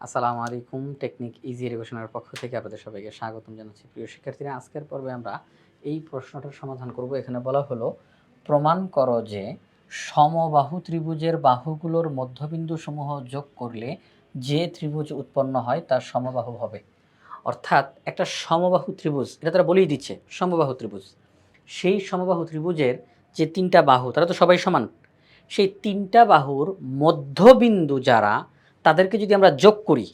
আসসালামু আলাইকুম। Technique easy এডুকেশনের পক্ষ থেকে আপনাদের সবাইকে স্বাগতম জানাচ্ছি। প্রিয় শিক্ষার্থীরা, আজকের পর্বে আমরা এই প্রশ্নটার সমাধান করব। এখানে বলা হলো, প্রমাণ করো যে সমবাহু ত্রিভুজের বাহুগুলোর মধ্যবিন্দু সমূহ যোগ করলে যে ত্রিভুজ উৎপন্ন হয় তার সমবাহু হবে। অর্থাৎ একটা সমবাহু ত্রিভুজ, এটা তারা বলেই দিচ্ছে সমবাহু ত্রিভুজ। সেই সমবাহু ত্রিভুজের যে তিনটা বাহু, তারা তো সবাই সমান। সেই তিনটা বাহুর মধ্যবিন্দু যারা, তাদেরকে যদি আমরা যোগ করি,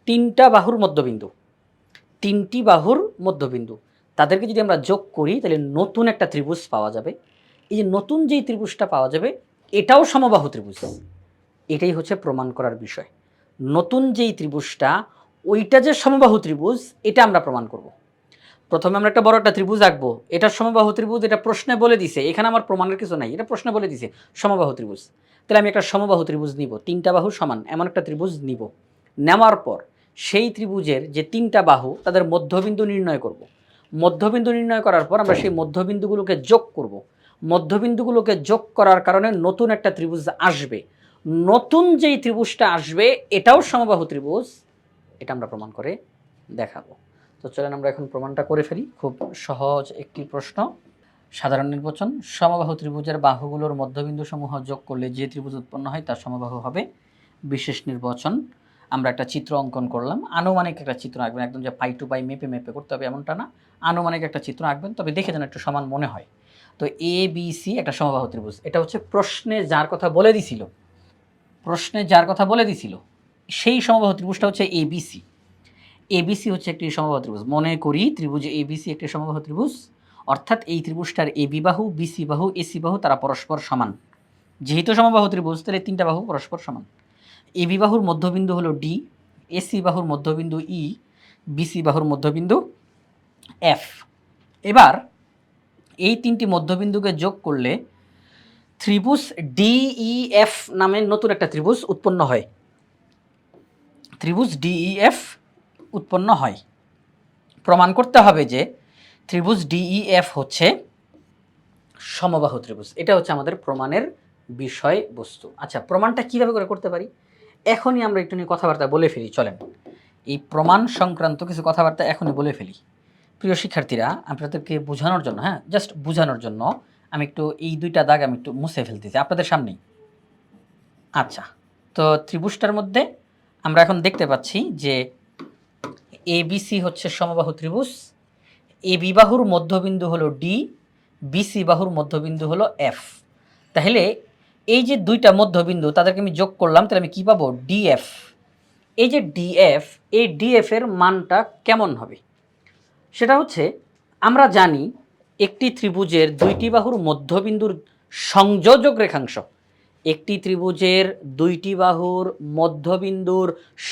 তিনটা বাহুর মধ্যবিন্দু, তিনটি বাহুর মধ্যবিন্দু, তাদেরকে যদি আমরা যোগ করি, তাহলে নতুন একটা ত্রিভুজ পাওয়া যাবে। এই যে নতুন যেই ত্রিভুজটা পাওয়া যাবে, এটাও সমবাহু ত্রিভুজ। এটাই হচ্ছে প্রমাণ করার বিষয়। নতুন যেই ত্রিভুজটা, ওইটা যে সমবাহু ত্রিভুজ, এটা আমরা প্রমাণ করব। প্রথমে আমরা একটা বড় একটা ত্রিভুজ আঁকবো, এটা সমবাহু ত্রিভুজ, এটা প্রশ্নে বলে দিছে, এখানে আমার প্রমাণের কিছু নাই, এটা প্রশ্নে বলে দিছে সমবাহু ত্রিভুজ। তাহলে আমি একটা সমবাহু ত্রিভুজ নিব, তিনটা বাহু সমান এমন একটা ত্রিভুজ নিব। নেওয়ার পর সেই ত্রিভুজের যে তিনটা বাহু, তাদের মধ্যবিন্দু নির্ণয় করব। মধ্যবিন্দু নির্ণয় করার পর আমরা সেই মধ্যবিন্দুগুলোকে যোগ করব। মধ্যবিন্দুগুলোকে যোগ করার কারণে নতুন একটা ত্রিভুজ আসবে। নতুন যেই ত্রিভুজটা আসবে, এটাও সমবাহু ত্রিভুজ। এটা আমরা প্রমাণ করে দেখাবো। তো চলেন আমরা এখন প্রমাণটা করে ফেলি। খুব সহজ একটি প্রশ্ন। সাধারণ নির্বাচন, সমবাহু ত্রিভুজের বাহুগুলোর মধ্যবিন্দু সমূহ যোগ করলে যে ত্রিভুজ উৎপন্ন হয় তার সমবাহু হবে। বিশেষ নির্বাচন, আমরা একটা চিত্র অঙ্কন করলাম। আনুমানিক একটা চিত্র আঁকবেন, একদম যে পাই টু পাই মেপে মেপে করতে হবে এমনটা না। আনুমানিক একটা চিত্র আঁকবেন, তবে দেখে যেন একটু সমান মনে হয়। তো এ বি সি একটা সমবাহু ত্রিভুজ। এটা হচ্ছে প্রশ্নে যার কথা বলে দিছিল, প্রশ্নে যার কথা বলে দিছিল সেই সমবাহু ত্রিভুজটা হচ্ছে এ বি সি। এবিসি হচ্ছে একটি সমবাহু ত্রিভুজ। মনে করি ত্রিভুজ এবিসি একটি সমবাহু ত্রিভুজ, অর্থাৎ এই ত্রিভুজটার এবি বাহু, বিসি বাহু, এসি বাহু তারা পরস্পর সমান। যেহেতু সমবাহু ত্রিভুজ, তাহলে তিনটা বাহু পরস্পর সমান। এবি বাহুর মধ্যবিন্দু হলো ডি, এসি বাহুর মধ্যবিন্দু ই, বিসি বাহুর মধ্যবিন্দু এফ। এবার এই তিনটি মধ্যবিন্দুকে যোগ করলে ত্রিভুজ ডিইএফ নামের নতুন একটা ত্রিভুজ উৎপন্ন হয়। ত্রিভুজ ডিইএফ উৎপন্ন হয়। প্রমাণ করতে হবে যে ত্রিভুজ ডিইএফ হচ্ছে সমবাহু ত্রিভুজ। এটা হচ্ছে আমাদের প্রমাণের বিষয়বস্তু। আচ্ছা, প্রমাণটা কীভাবে করে করতে পারি, এখনই আমরা একটু নিয়ে কথাবার্তা বলে ফেলি। চলেন এই প্রমাণ সংক্রান্ত কিছু কথাবার্তা এখনই বলে ফেলি। প্রিয় শিক্ষার্থীরা, আপনাদেরকে বোঝানোর জন্য, জাস্ট বোঝানোর জন্য আমি একটু এই দুইটা দাগ আমি একটু মুছে ফেলতেছি আপনাদের সামনেই। আচ্ছা, তো ত্রিভুজটার মধ্যে আমরা এখন দেখতে পাচ্ছি যে এবিসি হচ্ছে সমবাহু ত্রিভুজ। এবি বাহুর মধ্যবিন্দু হলো ডি, বিসি বাহুর মধ্যবিন্দু হলো এফ। তাহলে এই যে দুইটা মধ্যবিন্দু, তাদেরকে আমি যোগ করলাম, তাহলে আমি কী পাবো? ডিএফ। এই যে ডিএফ, এই ডিএফ এর মানটা কেমন হবে সেটা হচ্ছে, আমরা জানি একটি ত্রিভুজের দুইটি বাহুর মধ্যবিন্দুর সংযোজক রেখাংশ, একটি ত্রিভুজের দুইটি বাহুর মধ্যবিন্দুর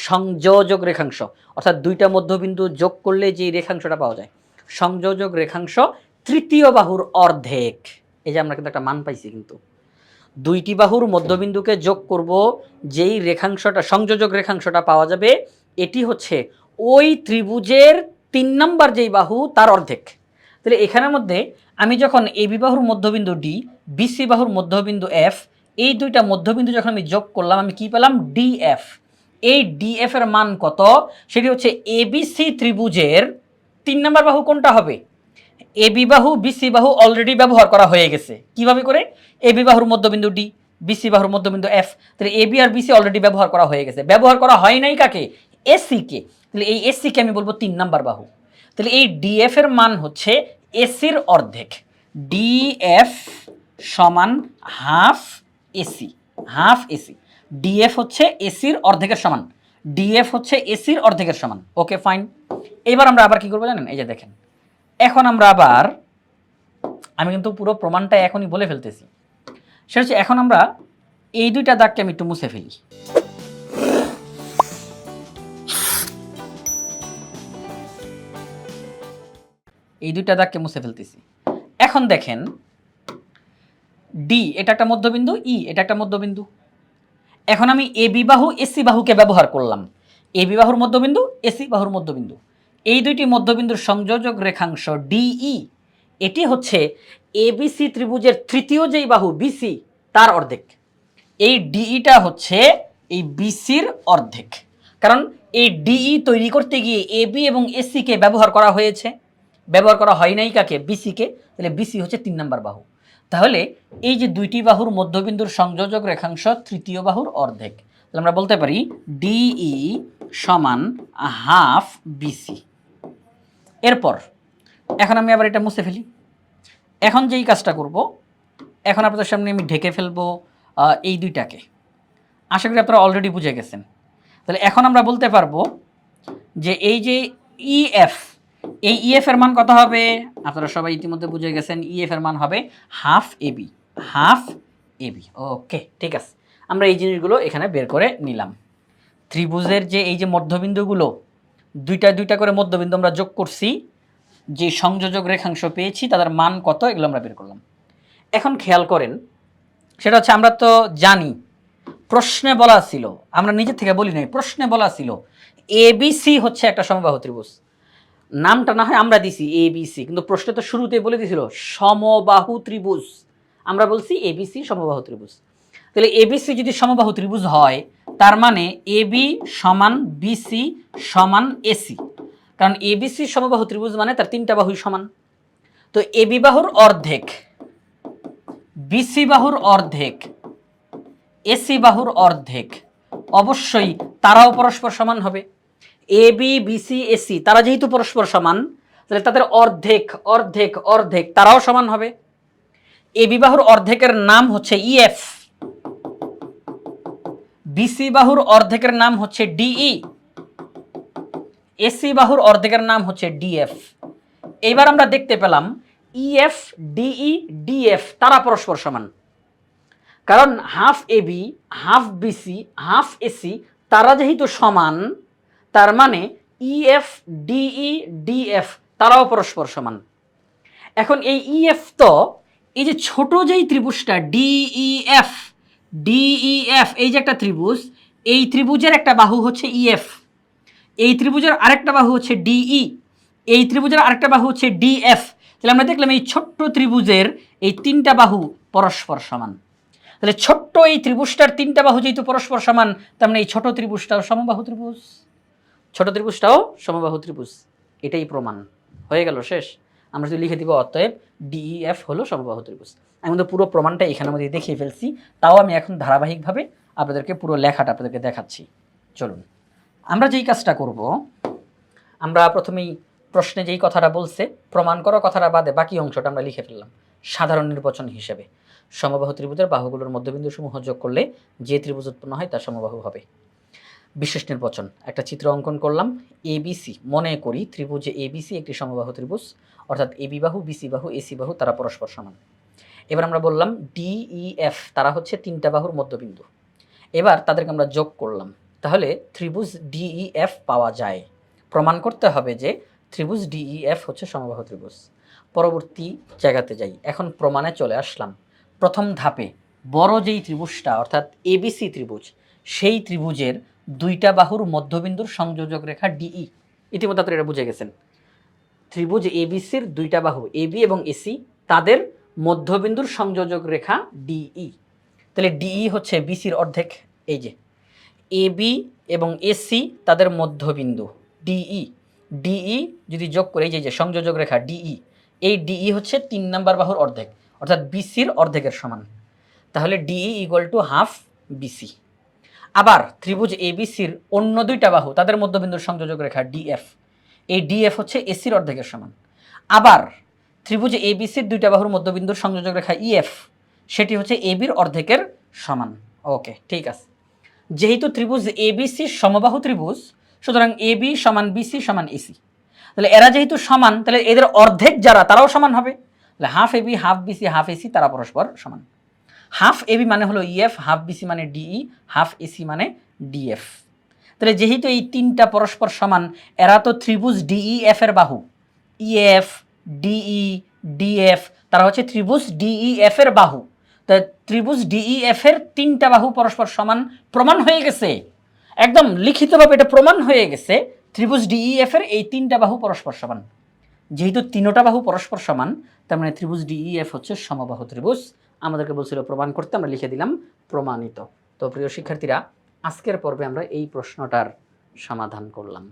সংযোজক রেখাংশ, অর্থাৎ দুইটা মধ্যবিন্দু যোগ করলে যে রেখাংশটা পাওয়া যায়, সংযোজক রেখাংশ তৃতীয় বাহুর অর্ধেক। এই যে আমরা কিন্তু একটা মান পাইছি, কিন্তু দুইটি বাহুর মধ্যবিন্দুকে যোগ করব, যেই রেখাংশটা সংযোজক রেখাংশটা পাওয়া যাবে, এটি হচ্ছে ওই ত্রিভুজের 3 নম্বর যেই বাহু তার অর্ধেক। তাহলে এখানের মধ্যে আমি যখন এবি বাহুর মধ্যবিন্দু ডি, বিসি বাহুর মধ্যবিন্দু এফ, এই দুইটা মধ্যবিন্দু যখন আমি যোগ করলাম, আমি কি পেলাম? ডিএফ। এই ডিএফ এর মান কত? সেটি হচ্ছে এবিসি ত্রিভুজের 3 নম্বর বাহু কোনটা হবে? এবি বাহু, বিসি বাহু অলরেডি ব্যবহার করা হয়ে গেছে। কিভাবে করে? এবি বাহুর মধ্যবিন্দু ডি, বিসি বাহুর মধ্যবিন্দু এফ। তাহলে এবি আর বিসি অলরেডি ব্যবহার করা হয়ে গেছে। ব্যবহার করা হয় নাই কাকে? এসি কে। তাহলে এই এসি কে আমি বলবো 3 নাম্বার বাহু। তাহলে এই ডিএফ এর মান হচ্ছে এসির অর্ধেক। ডিএফ সমান half AC, half AC. DF হচ্ছে এসির অর্ধেকের সমান, ডিএফ হচ্ছে এসির অর্ধেকের সমান। ওকে, ফাইন। এবার আমরা আবার কি করবো জানেন? এই যে দেখেন, এখন আমরা আবার, আমি কিন্তু পুরো প্রমাণটা এখনই বলে ফেলতেছি, সেটা হচ্ছে এখন আমরা এই দুইটা দাগকে আমি একটু মুছে ফেলি। এই দুইটা দাগকে মুছে ফেলতেছি। এখন দেখেন, ডি এটা একটা মধ্যবিন্দু, ই এটা একটা মধ্যবিন্দু। এখন আমি এবি বাহু, এসি বাহুকে ব্যবহার করলাম। এবি বাহুর মধ্যবিন্দু, এসি বাহুর মধ্যবিন্দু, এই দুইটি মধ্যবিন্দুর সংযোজক রেখাংশ ডিই, এটি হচ্ছে এবিসি ত্রিভুজের তৃতীয় যেই বাহু বিসি তার অর্ধেক। এই ডিইটা হচ্ছে এই বিসির অর্ধেক, কারণ এই ডিই তৈরি করতে গিয়ে এবি এবং এসিকে ব্যবহার করা হয়েছে, ব্যবহার করা হয় নাই কাকে? বিসিকে। তাহলে বিসি হচ্ছে 3 নাম্বার বাহু। তাহলে এই যে দুইটি বাহুর মধ্যবিন্দুর সংযোজক রেখাংশ তৃতীয় বাহুর অর্ধেক। তাহলে আমরা বলতে পারি ডিই সমান হাফ বিসি। এরপর এখন আমি আবার এটা মুছে ফেলি। এখন যেই কাজটা করব, এখন আপনাদের সামনে আমি ঢেকে ফেলবো এই দুইটাকে। আশা করি আপনারা অলরেডি বুঝে গেছেন। তাহলে এখন আমরা বলতে পারবো যে এই যে ইএফ, এই ইএফ এর মান কত হবে? আপনারা সবাই ইতিমধ্যে বুঝে গেছেন, ইএফ এর মান হবে হাফ এবি, হাফ এবি। ওকে, ঠিক আছে, আমরা এই জিনিসগুলো এখানে বের করে নিলাম। ত্রিভুজের যে এই যে মধ্যবিন্দুগুলো, দুইটা দুইটা করে মধ্যবিন্দু আমরা যোগ করছি, যে সংযোজক রেখাংশ পেয়েছি তাদের মান কত, এগুলো আমরা বের করলাম। এখন খেয়াল করেন, সেটা হচ্ছে আমরা তো জানি প্রশ্নে বলা ছিল, আমরা নিজে থেকে বলি নাই, প্রশ্নে বলা ছিল এবিসি হচ্ছে একটা সমবাহু ত্রিভুজ। নামটা না হয় আমরা দিছি এবিসি, কিন্তু প্রশ্নে তো শুরুতেই বলে দিয়েছিল সমবাহু ত্রিভুজ। আমরা বলছি এবিসি সমবাহু ত্রিভুজ। তাহলে এবিসি যদি সমবাহু ত্রিভুজ হয়, তার মানে এবি সমান বিসি সমান এসি। কারণ এবিসি সমবাহু ত্রিভুজ মানে তার 3টা বাহুই সমান। তো এবি বাহুর অর্ধেক, বিসি বাহুর অর্ধেক, এসি বাহুর অর্ধেক, অবশ্যই তারাও পরস্পর সমান হবে। এ বি বিসি এসি তারা যেহেতু পরস্পর সমান, তাহলে তাদের অর্ধেক অর্ধেক অর্ধেক তারাও সমান হবে। এবি বাহুর অর্ধেকের নাম হচ্ছে ইএফ, বিসি বাহুর অর্ধেকের নাম হচ্ছে ডিই, এসি বাহুর অর্ধেকের নাম হচ্ছে ডিএফ। এইবার আমরা দেখতে পেলাম ইএফ ডিই ডিএফ তারা পরস্পর সমান। কারণ half AB half BC half AC তারা যেহেতু সমান, তার মানে ইএফ ডিই ডিএফ তারাও পরস্পর সমান। এখন এই ইএফ তো এই যে ছোট যেই ত্রিভুজটা ডিইএফ, ডিইএফ এই যে একটা ত্রিভুজ, এই ত্রিভুজের একটা বাহু হচ্ছে ইএফ, এই ত্রিভুজের আরেকটা বাহু হচ্ছে ডিই, এই ত্রিভুজের আরেকটা বাহু হচ্ছে ডিএফ। তাহলে আমরা দেখলাম এই ছোট্ট ত্রিভুজের এই 3টা বাহু পরস্পর সমান। তাহলে ছোট্ট এই ত্রিভুজটার 3টা বাহু যেহেতু পরস্পর সমান, তার মানে এই ছোট ত্রিভুজটাও সমবাহু ত্রিভুজ, ছোট ত্রিভুজটাও সমবাহু ত্রিভুজ। এটাই প্রমাণ হয়ে গেল, শেষ। আমরা যদি লিখে দিব অতএব ডিইএফ হলো সমবাহু ত্রিভুজ। আমি কিন্তু পুরো প্রমাণটা এখানের মধ্যে দেখিয়ে ফেলছি, তাও আমি এখন ধারাবাহিকভাবে আপনাদেরকে পুরো লেখাটা আপনাদেরকে দেখাচ্ছি। চলুন আমরা যেই কাজটা করব, আমরা প্রথমেই প্রশ্নে যেই কথাটা বলছে প্রমাণ করো কথাটা বাদে বাকি অংশটা আমরা লিখে ফেললাম সাধারণ নির্বাচন হিসেবে। সমবাহু ত্রিভুজের বাহুগুলোর মধ্যবিন্দু সমূহ যোগ করলে যে ত্রিভুজ উৎপন্ন হয় তা সমবাহু হবে। বিশেষ নির্বাচন, একটা চিত্র অঙ্কন করলাম এবিসি। মনে করি ত্রিভুজ এবিসি একটি সমবাহু ত্রিভুজ, অর্থাৎ এবি বাহু বিসি বাহু এসি বাহু তারা পরস্পর সমান। এবার আমরা বললাম ডিইএফ তারা হচ্ছে 3টা বাহুর মধ্যবিন্দু। এবার তাদেরকে আমরা যোগ করলাম, তাহলে ত্রিভুজ ডিইএফ পাওয়া যায়। প্রমাণ করতে হবে যে ত্রিভুজ ডিইএফ হচ্ছে সমবাহু ত্রিভুজ। পরবর্তী জায়গাতে যাই, এখন প্রমাণে চলে আসলাম। প্রথম ধাপে বড় যেই ত্রিভুজটা অর্থাৎ এবিসি ত্রিভুজ, সেই ত্রিভুজের 2টা বাহুর মধ্যবিন্দুর সংযোজক রেখা ডিই। ইতিমধ্যে আপনারা এটা বুঝে গেছেন, ত্রিভুজ এবিসির 2টা বাহু এবি এবং এসি, তাদের মধ্যবিন্দুর সংযোজক রেখা ডিই। তাহলে ডিই হচ্ছে বিসির অর্ধেক। এই যে এবি এবং এসি তাদের মধ্যবিন্দু ডিই, ডিই যদি যোগ করে এই যে সংযোজক রেখা ডিই, এই ডিই হচ্ছে 3 নাম্বার বাহুর অর্ধেক, অর্থাৎ বিসির অর্ধেকের সমান। তাহলে DE equal to half BC. আবার ত্রিভুজ এবিসির অন্য 2টা বাহু তাদের মধ্যবিন্দুর সংযোজক রেখা ডিএফ, এই ডিএফ হচ্ছে এসির অর্ধেকের সমান। আবার ত্রিভুজ এবিসির 2টা বাহুর মধ্যবিন্দুর সংযোজক রেখা ইএফ, সেটি হচ্ছে এবির অর্ধেকের সমান। ওকে, ঠিক আছে। যেহেতু ত্রিভুজ এবিসি সমবাহু ত্রিভুজ, সুতরাং এবি সমান বিসি সমান এসি। তাহলে এরা যেহেতু সমান, তাহলে এদের অর্ধেক যারা তারাও সমান হবে। তাহলে half AB half BC half AC তারা পরস্পর সমান। হাফ এবি মানে হলো ইএফ, হাফ বিসি মানে ডিই, হাফ এসি মানে ডিএফ। তাহলে যেহেতু এই 3টা পরস্পর সমান, এরা তো ত্রিভুজ ডিইএফ এর বাহু। ইএফ ডিই ডিএফ তারা হচ্ছে ত্রিভুজ ডিইএফ এর বাহু। তা ত্রিভুজ ডিইএফ এর 3টা বাহু পরস্পর সমান প্রমাণ হয়ে গেছে, একদম লিখিতভাবে এটা প্রমাণ হয়ে গেছে। ত্রিভুজ ডিইএফ এর এই 3টা বাহু পরস্পর সমান। যেহেতু 3টা বাহু পরস্পর সমান, তার মানে ত্রিভুজ ডিইএফ হচ্ছে সমবাহু ত্রিভুজ। আমাদেরকে বলছিল প্রমাণ করতে, আমরা লিখে দিলাম প্রমাণিত। তো প্রিয় শিক্ষার্থীরা, আজকের পর্বে আমরা এই প্রশ্নটার সমাধান করলাম।